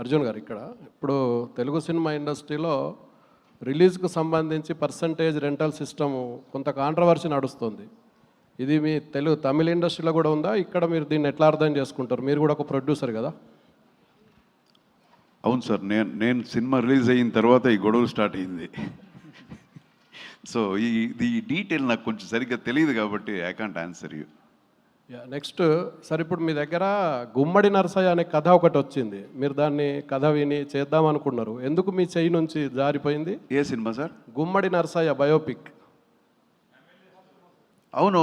అర్జున్ గారు ఇక్కడ ఇప్పుడు తెలుగు సినిమా ఇండస్ట్రీలో రిలీజ్కు సంబంధించి పర్సంటేజ్ రెంటల్ సిస్టమ్ కొంత కాంట్రవర్సీ నడుస్తుంది. ఇది మీ తమిళ ఇండస్ట్రీలో కూడా ఉందా? ఇక్కడ మీరు దీన్ని ఎట్లా అర్థం చేసుకుంటారు? మీరు కూడా ఒక ప్రొడ్యూసర్ కదా. అవును సార్, నేను సినిమా రిలీజ్ అయిన తర్వాత ఈ గొడవలు స్టార్ట్ అయింది. సో ఈ డీటెయిల్ నాకు కొంచెం సరిగ్గా తెలియదు కాబట్టి I can't answer you. Next sir, ఇప్పుడు మీ దగ్గర గుమ్మడి నరసయ్య అనే కథ ఒకటి వచ్చింది. మీరు దాన్ని కథ విని చేద్దాం అనుకున్నారు. ఎందుకు మీ చెయ్యి నుంచి జారిపోయింది? ఏ సినిమా సార్? గుమ్మడి నరసయ్య బయోపిక్. అవును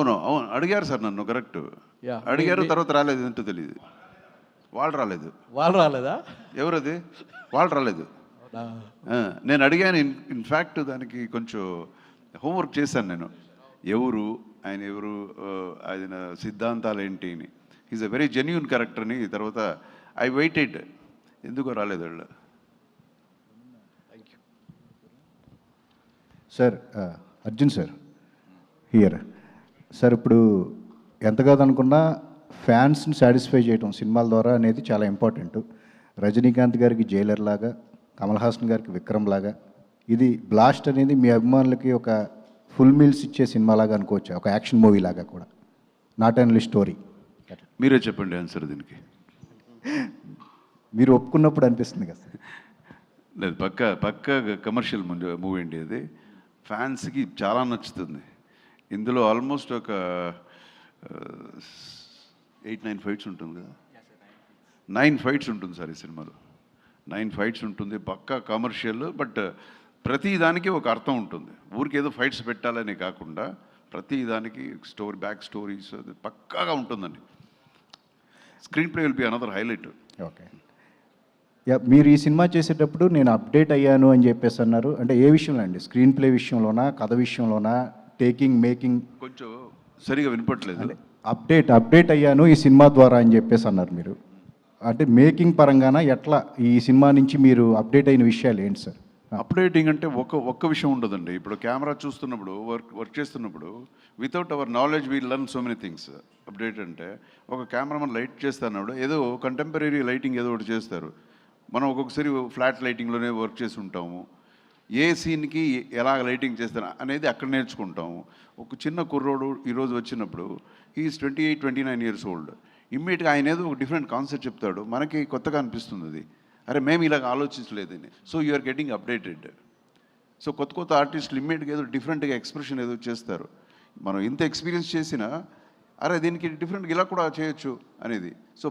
అడిగారు సార్ నన్ను, కరెక్ట్ అడిగారు. తర్వాత రాలేదు, ఏంటో తెలియదు. వాళ్ళు రాలేదా? ఎవరది? వాళ్ళు రాలేదు. నేను అడిగాను. ఇన్ఫ్యాక్ట్ దానికి కొంచెం హోంవర్క్ చేశాను నేను. ఆయన ఎవరు, ఆయన సిద్ధాంతాలు ఏంటి అని. Is a very genuine character అని. తర్వాత ఐ వెయిటెడ్, ఎందుకో రాలేదు వాళ్ళు. Sir, Arjun sir here. Sir, ఇప్పుడు ఎంత కాదనుకున్నా ఫ్యాన్స్ని సాటిస్ఫై చేయటం సినిమాల ద్వారా అనేది చాలా ఇంపార్టెంట్. రజనీకాంత్ గారికి జైలర్ లాగా, కమల్ హాసన్ గారికి విక్రమ్ లాగా, ఇది బ్లాస్ట్ అనేది మీ అభిమానులకి ఒక ఫుల్ మీల్స్ ఇచ్చే సినిమా లాగా అనుకోవచ్చు, ఒక యాక్షన్ మూవీ లాగా కూడా, నాట్ ఓన్లీ స్టోరీ. మీరే చెప్పండి ఆన్సర్ దీనికి. మీరు ఒప్పుకున్నప్పుడు అనిపిస్తుంది కదా. లేదు, పక్క కమర్షియల్ మూవీ అండి అది. ఫ్యాన్స్కి చాలా నచ్చుతుంది. ఇందులో ఆల్మోస్ట్ ఒక 8-9 ఫైట్స్ ఉంటుంది కదా. 9 ఫైట్స్ ఉంటుంది సార్ ఈ సినిమాలో. 9 ఫైట్స్ ఉంటుంది. పక్కా కమర్షియల్, బట్ ప్రతి దానికి ఒక అర్థం ఉంటుంది. ఊరికి ఏదో ఫైట్స్ పెట్టాలని కాకుండా ప్రతి దానికి స్టోరీ, బ్యాక్ స్టోరీస్ అది పక్కాగా ఉంటుందండి. Screen play will be another highlight. Okay. మీరు ఈ సినిమా చేసేటప్పుడు నేను అప్డేట్ అయ్యాను అని చెప్పేసి అన్నారు. అంటే ఏ విషయంలో అండి? స్క్రీన్ ప్లే విషయంలోనా, కథ విషయంలోనా, మేకింగ్? కొంచెం సరిగా వినపట్లేదు. అప్డేట్ అయ్యాను ఈ సినిమా ద్వారా అని చెప్పేసి అన్నారు మీరు. అంటే మేకింగ్ పరంగానా, ఎట్లా ఈ సినిమా నుంచి మీరు అప్డేట్ అయిన విషయాలు ఏంటి సార్? అప్డేటింగ్ అంటే ఒక్క విషయం ఉండదండి. ఇప్పుడు కెమెరా చూస్తున్నప్పుడు, వర్క్ చేస్తున్నప్పుడు, without our knowledge we learn so many things. Update అంటే ఒక కెమెరామన్ లైట్ చేస్తున్నప్పుడు ఏదో కంటెంపరీ లైటింగ్ ఏదో ఒకటి చేస్తారు. మనం ఒక్కొక్కసారి ఫ్లాట్ లైటింగ్లోనే వర్క్ చేసి ఉంటాము. ఏ సీన్కి ఎలా లైటింగ్ చేస్తారు అనేది అక్కడ నేర్చుకుంటాము. ఒక చిన్న కుర్రోడు ఈరోజు వచ్చినప్పుడు ఈజ్ 28-29 years old. ఇమ్మీడియట్గా ఆయన ఏదో ఒక డిఫరెంట్ కాన్సెప్ట్ చెప్తాడు, మనకి కొత్తగా అనిపిస్తుంది అది. అరే మేము ఇలాగ ఆలోచించలేదని. So you are getting updated. So కొత్త ఆర్టిస్టులు ఇమ్మీడియట్గా ఏదో డిఫరెంట్గా ఎక్స్ప్రెషన్ ఏదో చేస్తారు. మనం ఇంత ఎక్స్పీరియన్స్ చేసినా అరే దీనికి డిఫరెంట్గా ఇలా కూడా చేయొచ్చు అనేది. సో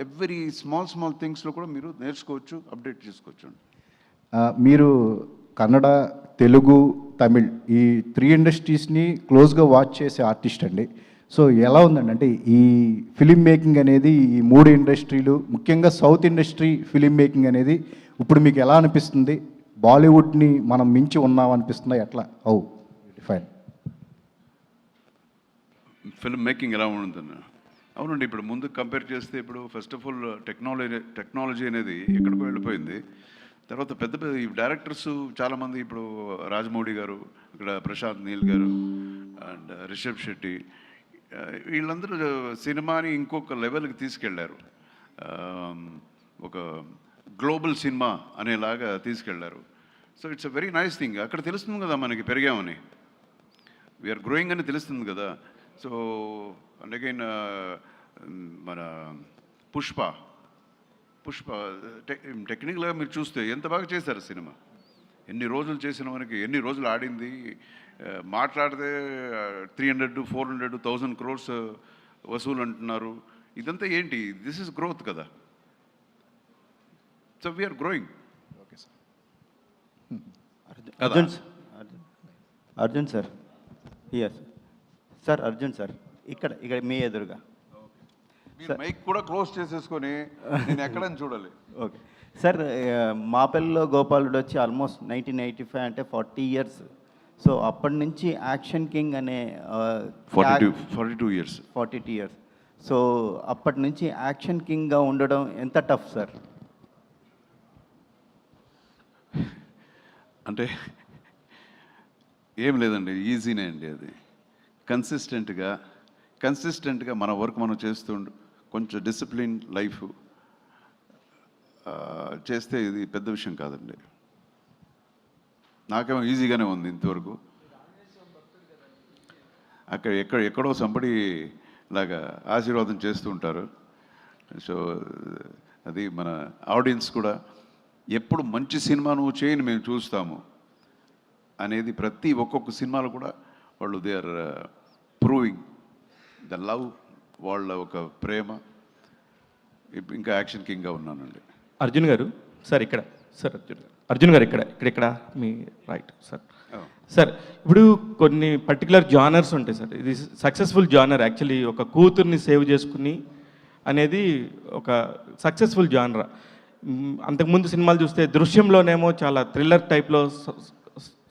ఎవ్రీ స్మాల్ థింగ్స్లో కూడా మీరు నేర్చుకోవచ్చు, అప్డేట్ చేసుకోవచ్చు. మీరు కన్నడ, తెలుగు, తమిళ్ ఈ 3 ఇండస్ట్రీస్ని క్లోజ్గా వాచ్ చేసే ఆర్టిస్ట్ అండి. సో ఎలా ఉందండి అంటే ఈ ఫిలిం మేకింగ్ అనేది, ఈ 3 ఇండస్ట్రీలు, ముఖ్యంగా సౌత్ ఇండస్ట్రీ ఫిలిం మేకింగ్ అనేది ఇప్పుడు మీకు ఎలా అనిపిస్తుంది? బాలీవుడ్ని మనం మించి ఉన్నాం అనిపిస్తుందా? ఎట్లా హౌ డిఫైన్ ఫిల్మ్ మేకింగ్ ఎలా ఉంటుందన్న? అవునండి, ఇప్పుడు ముందు కంపేర్ చేస్తే ఇప్పుడు ఫస్ట్ ఆఫ్ ఆల్ టెక్నాలజీ అనేది ఎక్కడికో వెళ్ళిపోయింది. తర్వాత పెద్ద ఈ డైరెక్టర్స్ చాలామంది, ఇప్పుడు రాజమౌళి గారు, ఇక్కడ ప్రశాంత్ నీల్ గారు అండ్ రిషబ్ శెట్టి, వీళ్ళందరూ సినిమాని ఇంకొక లెవెల్కి తీసుకెళ్లారు. ఒక గ్లోబల్ సినిమా అనేలాగా తీసుకెళ్లారు. So it's a very nice thing. అక్కడ తెలుస్తుంది కదా మనకి పెరిగామని, వీఆర్ గ్రోయింగ్ అని తెలుస్తుంది కదా. సో అండ్ అగైన్ మన పుష్ప టెక్నికల్గా మీరు చూస్తే ఎంత బాగా చేశారు సినిమా. ఎన్ని రోజులు చేసిన మనకి, ఎన్ని రోజులు ఆడింది. మాట్లాడితే 300-400-1000 crores వసూలు అంటున్నారు. ఇదంతా ఏంటి? దిస్ ఇస్ గ్రోత్ కదా. So we are growing. Okay sir. Arjun sir here sir. Arjun sir ఇక్కడ మీ ఎదురుగా. మైక్ కూడా క్లోజ్ చేసేసుకొని నేను ఎక్కడని చూడాలి. ఓకే సార్, మాపల్లిలో గోపాలుడు వచ్చి ఆల్మోస్ట్ 1985 అంటే 40 years. సో అప్పటి నుంచి యాక్షన్ కింగ్ అనే 42 years. సో అప్పటి నుంచి యాక్షన్ కింగ్గా ఉండడం ఎంత టఫ్ సార్? అంటే ఏం లేదండి, ఈజీనే అండి. అది కన్సిస్టెంట్గా మన వర్క్ మనం చేస్తుండు. కొంచెం డిసిప్లిన్ లైఫ్, చేస్తే ఇది పెద్ద విషయం కాదండి. నాకేమో ఈజీగానే ఉంది ఇంతవరకు. అక్కడ ఎక్కడో సంబడి లాగా ఆశీర్వాదం చేస్తూ ఉంటారు. సో అది మన ఆడియన్స్ కూడా ఎప్పుడు మంచి సినిమా నువ్వు చేయని మేము చూస్తాము అనేది ప్రతి ఒక్కొక్క సినిమాలో కూడా వాళ్ళు they are proving the love, వాళ్ళ ఒక ప్రేమ. ఇంకా యాక్షన్ కింగ్గా ఉన్నానండి. అర్జున్ గారు సార్ ఇక్కడ సార్ అర్జున్ గారు ఇక్కడ మీ రైట్ సార్. సార్ ఇప్పుడు కొన్ని పర్టికులర్ జానర్స్ ఉంటాయి సార్. ఇది సక్సెస్ఫుల్ జానర్ యాక్చువల్లీ. ఒక కూతుర్ని సేవ్ చేసుకుని అనేది ఒక సక్సెస్ఫుల్ జానరా. అంతకుముందు సినిమాలు చూస్తే దృశ్యంలోనేమో చాలా థ్రిల్లర్ టైప్లో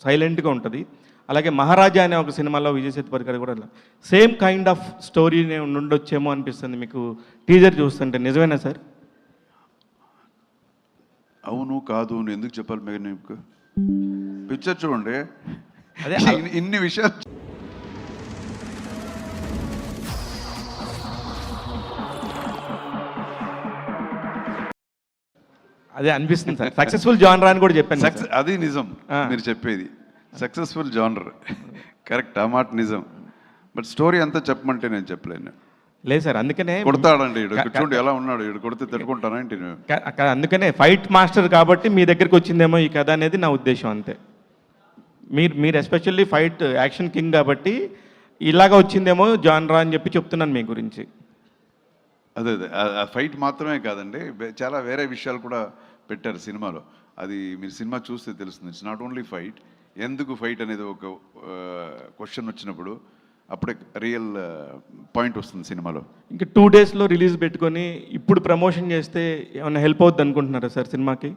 సైలెంట్గా ఉంటుంది. అలాగే మహారాజా అనే ఒక సినిమాలో విజయ్ సేతుపతి గారు కూడా సేమ్ కైండ్ ఆఫ్ స్టోరీనే ఉండొచ్చేమో అనిపిస్తుంది మీకు టీజర్ చూస్తుంటే. నిజమేనా సార్? అవును కాదు అని ఎందుకు చెప్పాలి మీకు? పిక్చర్ చూడండి. అదే ఇన్ని విషయాలు అదే అనిపిస్తుంది సార్. సక్సెస్ఫుల్ జానరా అని కూడా చెప్పాను. అది నిజం మీరు చెప్పేది. సక్సెస్ఫుల్ జానర్ కరెక్ట్, ఆ మాట నిజం. బట్ స్టోరీ అంతా చెప్పమంటే నేను చెప్పలేను. లేదు సార్, అందుకనే కొడతాడండి చూడండి ఎలా ఉన్నాడు. కొడితే తట్టుకుంటానా ఏంటి? అందుకనే ఫైట్ మాస్టర్ కాబట్టి మీ దగ్గరికి వచ్చిందేమో ఈ కథ అనేది నా ఉద్దేశం, అంతే. మీరు ఎస్పెషల్లీ ఫైట్ యాక్షన్ కింగ్ కాబట్టి ఇలాగా వచ్చిందేమో జానరా అని చెప్పి చెప్తున్నాను మీ గురించి. అదే ఆ ఫైట్ మాత్రమే కాదండి, చాలా వేరే విషయాలు కూడా పెట్టారు సినిమాలో. అది మీరు సినిమా చూస్తే తెలుస్తుంది. It's not only fight. ఎందుకు ఫైట్ అనేది ఒక క్వశ్చన్ వచ్చినప్పుడు అప్పుడే రియల్ పాయింట్ వస్తుంది సినిమాలో. ఇంకా 2 daysలో రిలీజ్ పెట్టుకొని ఇప్పుడు ప్రమోషన్ చేస్తే ఏమైనా హెల్ప్ అవుద్ది అనుకుంటున్నారా సార్ సినిమాకి?